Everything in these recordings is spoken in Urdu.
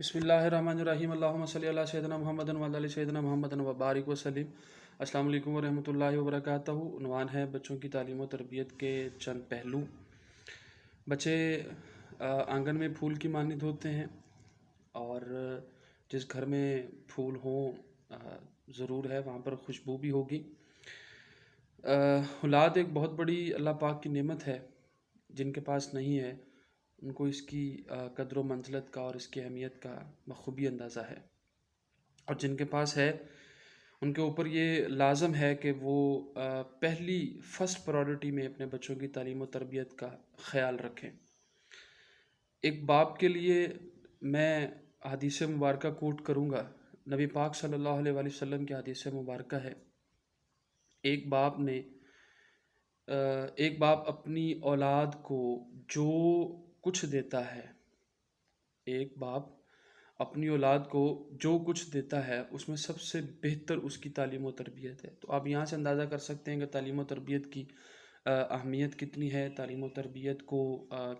بسم اللہ الرحمن الرحیم اللہم صلی علی سیدنا محمد و علی سیدنا محمد و بارک وسلم۔ السلام علیکم ورحمۃ اللہ وبرکاتہ۔ عنوان ہے بچوں کی تعلیم و تربیت کے چند پہلو۔ بچے آنگن میں پھول کی مانند ہوتے ہیں، اور جس گھر میں پھول ہوں ضرور ہے وہاں پر خوشبو بھی ہوگی۔ اولاد ایک بہت بڑی اللہ پاک کی نعمت ہے۔ جن کے پاس نہیں ہے ان کو اس کی قدر و منزلت کا اور اس کی اہمیت کا بخوبی اندازہ ہے، اور جن کے پاس ہے ان کے اوپر یہ لازم ہے کہ وہ پہلی فرسٹ پرائورٹی میں اپنے بچوں کی تعلیم و تربیت کا خیال رکھیں۔ ایک باپ کے لیے میں حدیث مبارکہ کوٹ کروں گا۔ نبی پاک صلی اللہ علیہ وآلہ وسلم کی حدیث مبارکہ ہے، ایک باپ اپنی اولاد کو جو کچھ دیتا ہے، ایک باپ اپنی اولاد کو جو کچھ دیتا ہے اس میں سب سے بہتر اس کی تعلیم و تربیت ہے۔ تو آپ یہاں سے اندازہ کر سکتے ہیں کہ تعلیم و تربیت کی اہمیت کتنی ہے، تعلیم و تربیت کو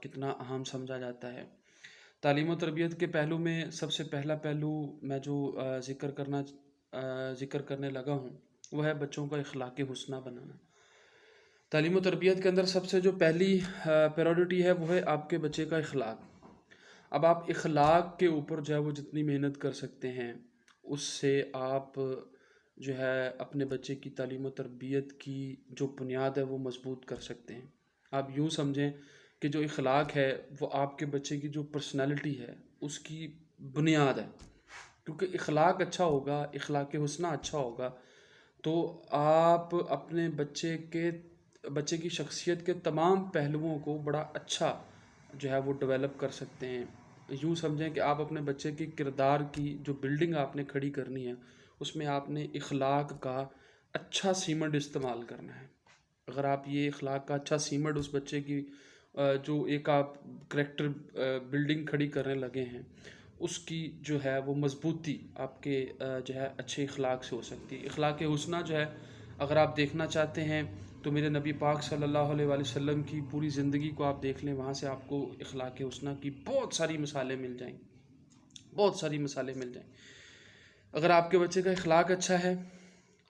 کتنا اہم سمجھا جاتا ہے۔ تعلیم و تربیت کے پہلو میں سب سے پہلا پہلو میں جو ذکر کرنے لگا ہوں وہ ہے بچوں کا اخلاق حسنہ بنانا۔ تعلیم و تربیت کے اندر سب سے جو پہلی پریورٹی ہے وہ ہے آپ کے بچے کا اخلاق۔ اب آپ اخلاق کے اوپر جو ہے وہ جتنی محنت کر سکتے ہیں اس سے آپ جو ہے اپنے بچے کی تعلیم و تربیت کی جو بنیاد ہے وہ مضبوط کر سکتے ہیں۔ آپ یوں سمجھیں کہ جو اخلاق ہے وہ آپ کے بچے کی جو پرسنالٹی ہے اس کی بنیاد ہے، کیونکہ اخلاق اچھا ہوگا، اخلاق حسنہ اچھا ہوگا تو آپ اپنے بچے کی شخصیت کے تمام پہلوؤں کو بڑا اچھا جو ہے وہ ڈیولپ کر سکتے ہیں۔ یوں سمجھیں کہ آپ اپنے بچے کی کردار کی جو بلڈنگ آپ نے کھڑی کرنی ہے اس میں آپ نے اخلاق کا اچھا سیمنٹ استعمال کرنا ہے۔ اگر آپ یہ اخلاق کا اچھا سیمنٹ اس بچے کی جو ایک آپ کریکٹر بلڈنگ کھڑی کرنے لگے ہیں اس کی جو ہے وہ مضبوطی آپ کے جو ہے اچھے اخلاق سے ہو سکتی ہے۔ اخلاق حسنہ جو ہے اگر آپ دیکھنا چاہتے ہیں تو میرے نبی پاک صلی اللہ علیہ وآلہ وسلم کی پوری زندگی کو آپ دیکھ لیں، وہاں سے آپ کو اخلاق حسنہ کی بہت ساری مثالیں مل جائیں، بہت ساری مثالیں مل جائیں۔ اگر آپ کے بچے کا اخلاق اچھا ہے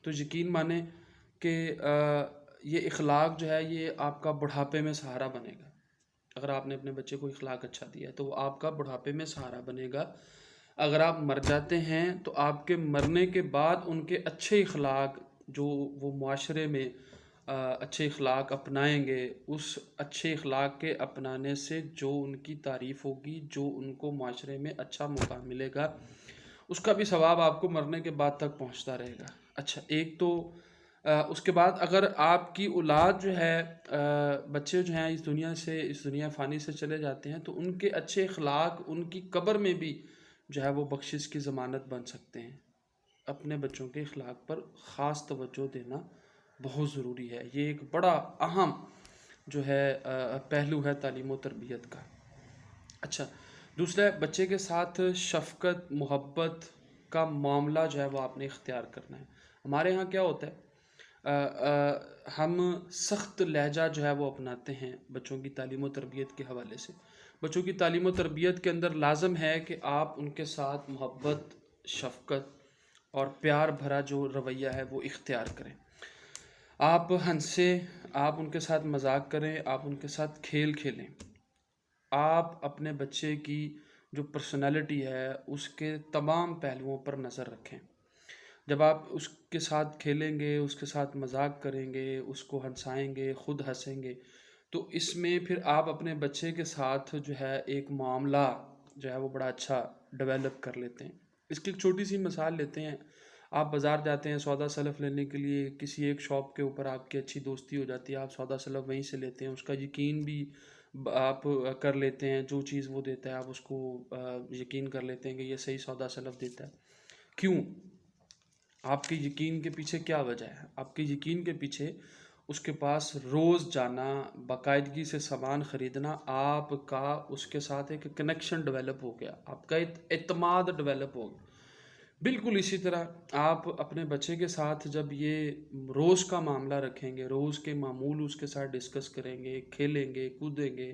تو یقین مانیں کہ یہ اخلاق جو ہے یہ آپ کا بڑھاپے میں سہارا بنے گا۔ اگر آپ نے اپنے بچے کو اخلاق اچھا دیا ہے تو وہ آپ کا بڑھاپے میں سہارا بنے گا۔ اگر آپ مر جاتے ہیں تو آپ کے مرنے کے بعد ان کے اچھے اخلاق جو وہ معاشرے میں اچھے اخلاق اپنائیں گے، اس اچھے اخلاق کے اپنانے سے جو ان کی تعریف ہوگی، جو ان کو معاشرے میں اچھا مقام ملے گا، اس کا بھی ثواب آپ کو مرنے کے بعد تک پہنچتا رہے گا۔ اچھا، ایک تو اس کے بعد اگر آپ کی اولاد جو ہے بچے جو ہیں اس دنیا فانی سے چلے جاتے ہیں تو ان کے اچھے اخلاق ان کی قبر میں بھی جو ہے وہ بخشش کی ضمانت بن سکتے ہیں۔ اپنے بچوں کے اخلاق پر خاص توجہ دینا بہت ضروری ہے۔ یہ ایک بڑا اہم جو ہے پہلو ہے تعلیم و تربیت کا۔ اچھا، دوسرا ہے بچے کے ساتھ شفقت محبت کا معاملہ جو ہے وہ آپ نے اختیار کرنا ہے۔ ہمارے ہاں کیا ہوتا ہے، ہم سخت لہجہ جو ہے وہ اپناتے ہیں بچوں کی تعلیم و تربیت کے حوالے سے۔ بچوں کی تعلیم و تربیت کے اندر لازم ہے کہ آپ ان کے ساتھ محبت، شفقت اور پیار بھرا جو رویہ ہے وہ اختیار کریں۔ آپ ہنسیں، آپ ان کے ساتھ مذاق کریں، آپ ان کے ساتھ کھیل کھیلیں۔ آپ اپنے بچے کی جو پرسنالٹی ہے اس کے تمام پہلوؤں پر نظر رکھیں۔ جب آپ اس کے ساتھ کھیلیں گے، اس کے ساتھ مذاق کریں گے، اس کو ہنسائیں گے، خود ہنسیں گے، تو اس میں پھر آپ اپنے بچے کے ساتھ جو ہے ایک معاملہ جو ہے وہ بڑا اچھا ڈیولپ کر لیتے ہیں۔ اس کی ایک چھوٹی سی مثال لیتے ہیں۔ آپ بازار جاتے ہیں سودا سلف لینے کے لیے، کسی ایک شاپ کے اوپر آپ کی اچھی دوستی ہو جاتی ہے، آپ سودا سلف وہیں سے لیتے ہیں، اس کا یقین بھی آپ کر لیتے ہیں، جو چیز وہ دیتا ہے آپ اس کو یقین کر لیتے ہیں کہ یہ صحیح سودا سلف دیتا ہے۔ کیوں؟ آپ کے یقین کے پیچھے کیا وجہ ہے؟ آپ کے یقین کے پیچھے اس کے پاس روز جانا، باقاعدگی سے سامان خریدنا، آپ کا اس کے ساتھ ایک کنیکشن ڈیولپ ہو گیا، آپ کا اعتماد ڈیولپ ہو گیا۔ بالکل اسی طرح آپ اپنے بچے کے ساتھ جب یہ روز کا معاملہ رکھیں گے، روز کے معمول اس کے ساتھ ڈسکس کریں گے، کھیلیں گے، کودیں گے،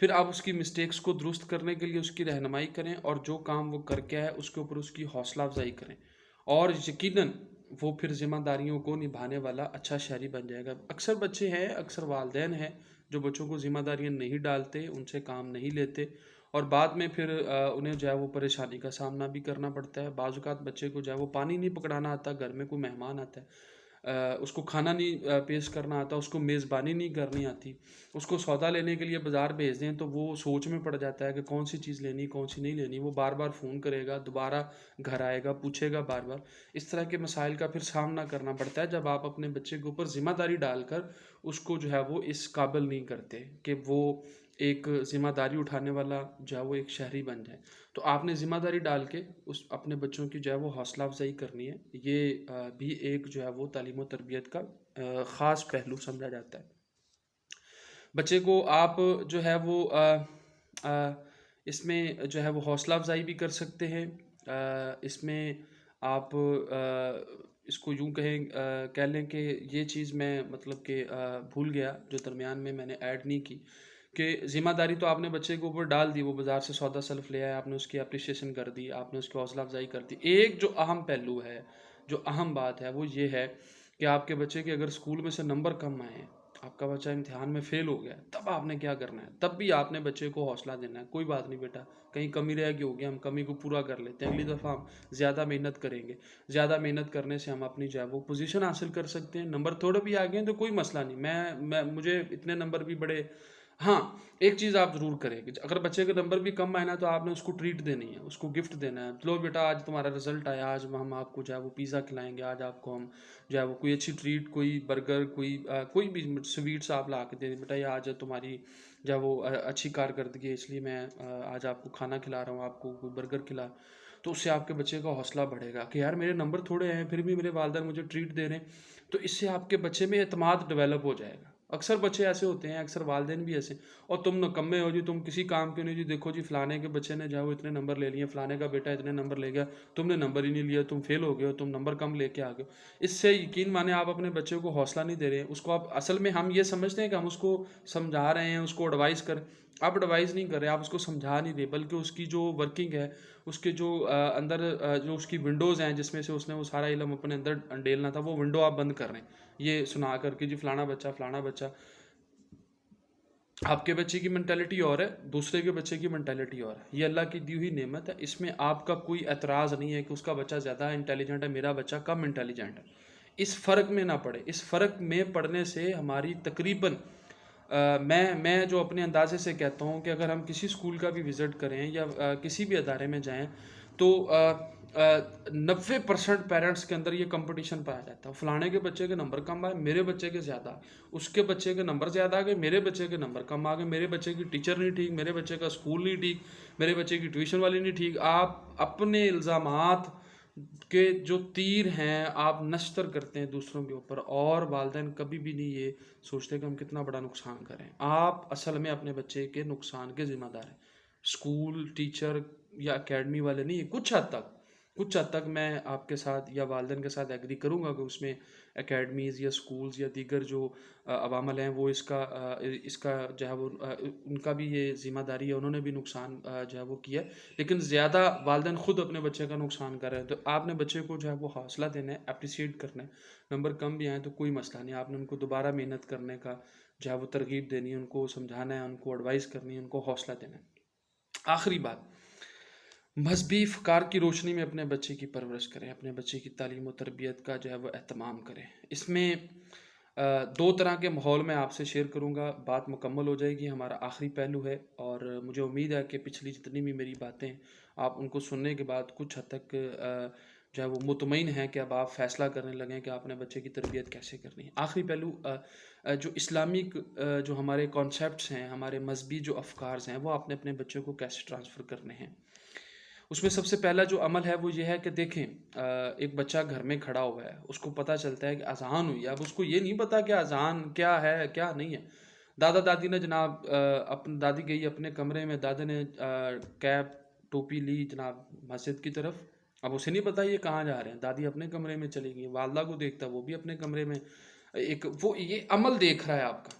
پھر آپ اس کی مسٹیکس کو درست کرنے کے لیے اس کی رہنمائی کریں، اور جو کام وہ کر کے آئے اس کے اوپر اس کی حوصلہ افزائی کریں، اور یقیناً وہ پھر ذمہ داریوں کو نبھانے والا اچھا شہری بن جائے گا۔ اکثر بچے ہیں، اکثر والدین ہیں جو بچوں کو ذمہ داریاں نہیں ڈالتے، ان سے کام نہیں لیتے، اور بعد میں پھر انہیں جو ہے وہ پریشانی کا سامنا بھی کرنا پڑتا ہے۔ بعض اوقات بچے کو جو ہے وہ پانی نہیں پکڑانا آتا، گھر میں کوئی مہمان آتا ہے، اس کو کھانا نہیں پیش کرنا آتا، اس کو میزبانی نہیں کرنی آتی، اس کو سودا لینے کے لیے بازار بھیج دیں تو وہ سوچ میں پڑ جاتا ہے کہ کون سی چیز لینی، کون سی نہیں لینی، وہ بار بار فون کرے گا، دوبارہ گھر آئے گا، پوچھے گا بار بار۔ اس طرح کے مسائل کا پھر سامنا کرنا پڑتا ہے جب آپ اپنے بچے کے اوپر ذمہ داری ڈال کر اس کو جو ہے وہ اس قابل نہیں کرتے کہ وہ ایک ذمہ داری اٹھانے والا جو ہے وہ ایک شہری بن جائے۔ تو آپ نے ذمہ داری ڈال کے اپنے بچوں کی جو ہے وہ حوصلہ افزائی کرنی ہے۔ یہ بھی ایک جو ہے وہ تعلیم و تربیت کا خاص پہلو سمجھا جاتا ہے۔ بچے کو آپ جو ہے وہ اس میں جو ہے وہ حوصلہ افزائی بھی کر سکتے ہیں۔ اس میں آپ اس کو یوں کہہ لیں کہ یہ چیز میں مطلب کہ بھول گیا جو درمیان میں نے ایڈ نہیں کی، کہ ذمہ داری تو آپ نے بچے کے اوپر ڈال دی، وہ بازار سے سودا سلف لے آیا، آپ نے اس کی اپریشیشن کر دی، آپ نے اس کی حوصلہ افزائی کر دی۔ ایک جو اہم پہلو ہے، جو اہم بات ہے، وہ یہ ہے کہ آپ کے بچے کے اگر اسکول میں سے نمبر کم آئے ہیں، آپ کا بچہ امتحان میں فیل ہو گیا، تب آپ نے کیا کرنا ہے؟ تب بھی آپ نے بچے کو حوصلہ دینا ہے، کوئی بات نہیں بیٹا، کہیں کمی رہ گئی ہوگی، ہم کمی کو پورا کر لیتے ہیں، اگلی دفعہ ہم زیادہ محنت کریں گے۔ زیادہ محنت کرنے سے ہم اپنی جو ہے وہ پوزیشن حاصل کر سکتے ہیں۔ نمبر تھوڑے بھی آ گئے ہیں تو کوئی مسئلہ نہیں، مجھے اتنے نمبر بھی بڑے، ہاں ایک چیز آپ ضرور کریں کہ اگر بچے کے نمبر بھی کم آئے نا تو آپ نے اس کو ٹریٹ دینی ہے، اس کو گفٹ دینا ہے۔ لو بیٹا آج تمہارا رزلٹ آیا، آج ہم آپ کو جو ہے وہ پیزا کھلائیں گے، آج آپ کو ہم جو ہے وہ کوئی اچھی ٹریٹ، کوئی برگر، کوئی بھی سویٹس آپ لا کے دے دیں، بیٹا یہ آج تمہاری جو ہے وہ اچھی کارکردگی ہے، اس لیے میں آج آپ کو کھانا کھلا رہا ہوں، آپ کو کوئی برگر کھلا۔ تو اس سے آپ کے بچے کا حوصلہ بڑھے گا کہ یار میرے نمبر تھوڑے ہیں پھر بھی میرے والدین مجھے ٹریٹ دے رہے ہیں، تو اس سے آپ کے بچے میں اعتماد ڈیولپ ہو جائے گا۔ اکثر بچے ایسے ہوتے ہیں، اکثر والدین بھی ایسے، اور تم نکمے ہو جی، تم کسی کام کے نہیں جی، دیکھو جی فلانے کے بچے نے جو ہے وہ اتنے نمبر لے لیے، فلانے کا بیٹا اتنے نمبر لے گیا، تم نے نمبر ہی نہیں لیا، تم فیل ہو گئے ہو، تم نمبر کم لے کے آ گئے ہو۔ اس سے یقین مانے آپ اپنے بچے کو حوصلہ نہیں دے رہے ہیں، اس کو آپ اصل میں ہم یہ سمجھتے ہیں کہ ہم اس کو سمجھا رہے ہیں، اس کو ایڈوائز کر، آپ ایڈوائز نہیں کر رہے، آپ اس کو سمجھا نہیں رہے، بلکہ اس کی جو ورکنگ ہے، اس کے جو اندر جو اس کی ونڈوز ہیں جس میں سے اس نے وہ سارا علم اپنے اندر ڈیلنا تھا، وہ ونڈو آپ بند کر رہے ہیں یہ سنا کر کہ جی فلانا بچہ فلانا بچہ۔ آپ کے بچے کی مینٹیلٹی اور ہے، دوسرے کے بچے کی مینٹیلٹی اور ہے، یہ اللہ کی دی ہوئی نعمت ہے، اس میں آپ کا کوئی اعتراض نہیں ہے کہ اس کا بچہ زیادہ انٹیلیجنٹ ہے، میرا بچہ کم انٹیلیجنٹ ہے۔ اس فرق میں نہ پڑے، اس فرق میں پڑنے سے ہماری تقریباً میں جو اپنے اندازے سے کہتا ہوں کہ اگر ہم کسی اسکول کا بھی وزٹ کریں یا کسی بھی ادارے میں جائیں تو 90% پیرنٹس کے اندر یہ کمپٹیشن پایا جاتا ہے، فلانے کے بچے کے نمبر کم آئے، میرے بچے کے زیادہ، اس کے بچے کے نمبر زیادہ آ گئے، میرے بچے کے نمبر کم آ گئے، میرے بچے کی ٹیچر نہیں ٹھیک، میرے بچے کا اسکول نہیں ٹھیک، میرے بچے کی ٹیوشن والی نہیں ٹھیک۔ آپ اپنے الزامات کے جو تیر ہیں آپ نشتر کرتے ہیں دوسروں کے اوپر، اور والدین کبھی بھی نہیں یہ سوچتے کہ ہم کتنا بڑا نقصان کریں۔ آپ اصل میں اپنے بچے کے نقصان کے ذمہ دار ہیں، اسکول، ٹیچر یا اکیڈمی والے نہیں۔ کچھ حد تک میں آپ کے ساتھ یا والدین کے ساتھ ایگری کروں گا کہ اس میں اکیڈمیز یا اسکولز یا دیگر جو عوامل ہیں وہ اس کا جو ہے وہ ان کا بھی یہ ذمہ داری ہے، انہوں نے بھی نقصان جو ہے وہ کیا ہے، لیکن زیادہ والدین خود اپنے بچے کا نقصان کر رہے ہیں۔ تو آپ نے بچے کو جو ہے وہ حوصلہ دینا ہے، اپریشیٹ کرنا ہے۔ نمبر کم بھی آئیں تو کوئی مسئلہ نہیں، آپ نے ان کو دوبارہ محنت کرنے کا جو ہے وہ ترغیب دینی ہے، ان کو سمجھانا ہے، ان کو ایڈوائز کرنی ہے، ان کو حوصلہ دینا ہے۔ آخری بات، مذہبی افکار کی روشنی میں اپنے بچے کی پرورش کریں، اپنے بچے کی تعلیم و تربیت کا جو ہے وہ اہتمام کریں۔ اس میں دو طرح کے ماحول میں آپ سے شیئر کروں گا، بات مکمل ہو جائے گی، ہمارا آخری پہلو ہے، اور مجھے امید ہے کہ پچھلی جتنی بھی میری باتیں آپ ان کو سننے کے بعد کچھ حد تک جو ہے وہ مطمئن ہیں کہ اب آپ فیصلہ کرنے لگیں کہ آپ نے بچے کی تربیت کیسے کرنی ہے۔ آخری پہلو، جو اسلامک جو ہمارے کانسیپٹس ہیں، ہمارے مذہبی جو افکار ہیں، وہ آپ نے اپنے بچے کو کیسے ٹرانسفر کرنے ہیں۔ اس میں سب سے پہلا جو عمل ہے وہ یہ ہے کہ دیکھیں، ایک بچہ گھر میں کھڑا ہوا ہے، اس کو پتہ چلتا ہے کہ اذان ہوئی ہے، اب اس کو یہ نہیں پتا کہ اذان کیا ہے کیا نہیں ہے۔ دادا دادی نے جناب دادی گئی اپنے کمرے میں، دادا نے کیپ ٹوپی لی جناب مسجد کی طرف، اب اسے نہیں پتا یہ کہاں جا رہے ہیں، دادی اپنے کمرے میں چلی گئی، والدہ کو دیکھتا وہ بھی اپنے کمرے میں، وہ یہ عمل دیکھ رہا ہے آپ کا۔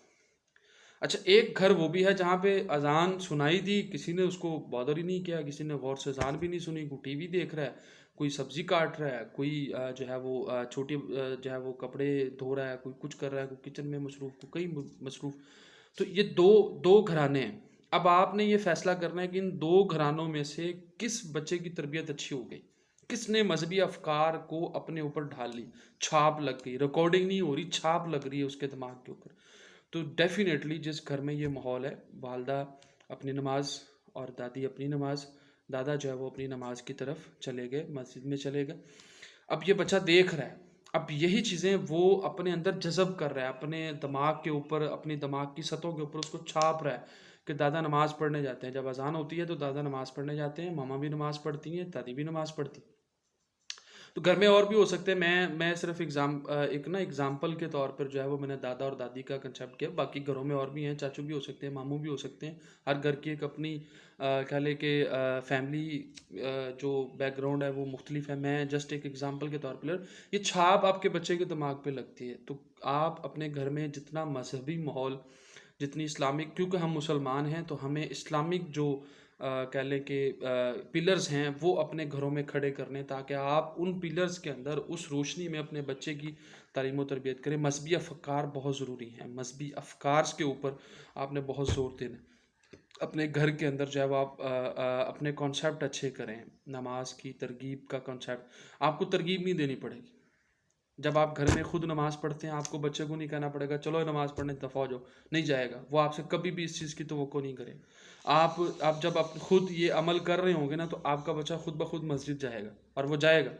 اچھا ایک گھر وہ بھی ہے جہاں پہ اذان سنائی دی، کسی نے اس کو بادر ہی نہیں کیا، کسی نے غور سے اذان بھی نہیں سنی، کوئی ٹی وی دیکھ رہا ہے، کوئی سبزی کاٹ رہا ہے، کوئی جو ہے وہ چھوٹی جو ہے وہ کپڑے دھو رہا ہے، کوئی کچھ کر رہا ہے، کوئی کچن میں مصروف، کوئی کہیں مصروف. تو یہ دو دو گھرانے ہیں. اب آپ نے یہ فیصلہ کرنا ہے کہ ان دو گھرانوں میں سے کس بچے کی تربیت اچھی ہو گئی، کس نے مذہبی افکار کو اپنے اوپر ڈھال لی، چھاپ لگ گئی، ریکارڈنگ نہیں ہو رہی، چھاپ لگ رہی ہے اس کے دماغ کے اوپر. تو ڈیفینیٹلی جس گھر میں یہ ماحول ہے، والدہ اپنی نماز اور دادی اپنی نماز، دادا جو ہے وہ اپنی نماز کی طرف چلے گئے، مسجد میں چلے گئے. اب یہ بچہ دیکھ رہا ہے، اب یہی چیزیں وہ اپنے اندر جذب کر رہا ہے، اپنے دماغ کے اوپر، اپنی دماغ کی سطحوں کے اوپر اس کو چھاپ رہا ہے کہ دادا نماز پڑھنے جاتے ہیں. جب اذان ہوتی ہے تو دادا نماز پڑھنے جاتے ہیں، ماما بھی نماز پڑھتی ہیں، دادی بھی نماز پڑھتی ہیں. تو گھر میں اور بھی ہو سکتے ہیں، میں صرف ایک نا ایگزامپل کے طور پر جو ہے وہ میں نے دادا اور دادی کا کنسیپٹ کیا. باقی گھروں میں اور بھی ہیں، چاچو بھی ہو سکتے ہیں، ماموں بھی ہو سکتے ہیں. ہر گھر کی ایک اپنی کہہ لے کہ فیملی جو بیک گراؤنڈ ہے وہ مختلف ہے. میں جسٹ ایک ایگزامپل کے طور پر یہ چھاپ آپ کے بچے کے دماغ پہ لگتی ہے. تو آپ اپنے گھر میں جتنا مذہبی ماحول، جتنی اسلامک، کیونکہ ہم مسلمان ہیں تو ہمیں اسلامک جو کہہ لیں کہ پلرز ہیں وہ اپنے گھروں میں کھڑے کرنے، تاکہ آپ ان پلرز کے اندر اس روشنی میں اپنے بچے کی تعلیم و تربیت کریں. مذہبی افکار بہت ضروری ہیں، مذہبی افکار کے اوپر آپ نے بہت زور دینا. اپنے گھر کے اندر جو ہے وہ آپ اپنے کانسیپٹ اچھے کریں. نماز کی ترغیب کا کانسیپٹ آپ کو ترغیب نہیں دینی پڑے گی. جب آپ گھر میں خود نماز پڑھتے ہیں، آپ کو بچے کو نہیں کہنا پڑے گا چلو نماز پڑھنے دفعہ ہو جاؤ، نہیں جائے گا. وہ آپ سے کبھی بھی اس چیز کی توقع نہیں کرے. آپ جب خود یہ عمل کر رہے ہوں گے نا تو آپ کا بچہ خود بخود مسجد جائے گا، اور وہ جائے گا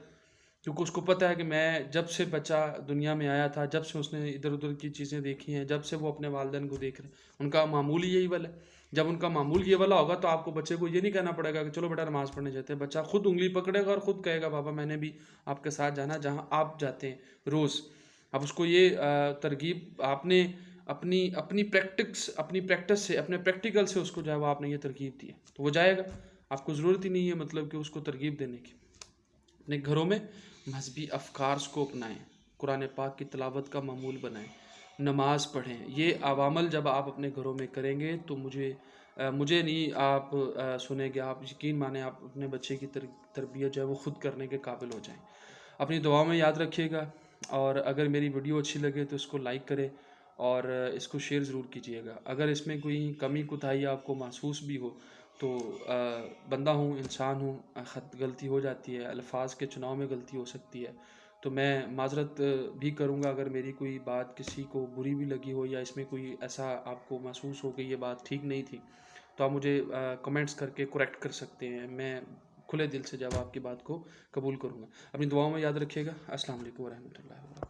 کیونکہ اس کو پتہ ہے کہ میں جب سے بچہ دنیا میں آیا تھا، جب سے اس نے ادھر ادھر کی چیزیں دیکھی ہیں، جب سے وہ اپنے والدین کو دیکھ رہے ہیں، ان کا معمول ہی یہی والا ہے. جب ان کا معمول یہ والا ہوگا تو آپ کو بچے کو یہ نہیں کہنا پڑے گا کہ چلو بیٹا نماز پڑھنے جاتے ہیں. بچہ خود انگلی پکڑے گا اور خود کہے گا بابا میں نے بھی آپ کے ساتھ جانا جہاں آپ جاتے ہیں روز. اب اس کو یہ ترغیب آپ نے اپنی پریکٹس سے، اپنے پریکٹیکل سے اس کو جو ہے وہ آپ نے یہ ترغیب دی ہے تو وہ جائے گا. آپ کو ضرورت ہی نہیں ہے مطلب کہ اس کو ترغیب دینے کی. اپنے گھروں میں مذہبی افکار کو اپنائیں، قرآن پاک کی تلاوت کا معمول بنائیں، نماز پڑھیں. یہ عوامل جب آپ اپنے گھروں میں کریں گے تو مجھے نہیں، آپ سنیں گے، آپ یقین مانیں آپ اپنے بچے کی تربیت جو ہے وہ خود کرنے کے قابل ہو جائیں. اپنی دعاؤں میں یاد رکھیے گا، اور اگر میری ویڈیو اچھی لگے تو اس کو لائک کرے اور اس کو شیئر ضرور کیجیے گا. اگر اس میں کوئی کمی کوتاہی آپ کو محسوس بھی ہو تو بندہ ہوں، انسان ہوں، غلطی ہو جاتی ہے، الفاظ کے چناؤ میں غلطی ہو سکتی ہے. تو میں معذرت بھی کروں گا اگر میری کوئی بات کسی کو بری بھی لگی ہو، یا اس میں کوئی ایسا آپ کو محسوس ہو کہ یہ بات ٹھیک نہیں تھی، تو آپ مجھے کمنٹس کر کے کریکٹ کر سکتے ہیں. میں کھلے دل سے جب آپ کی بات کو قبول کروں گا. اپنی دعاؤں میں یاد رکھیے گا. السلام علیکم ورحمۃ اللہ وبرکاتہ.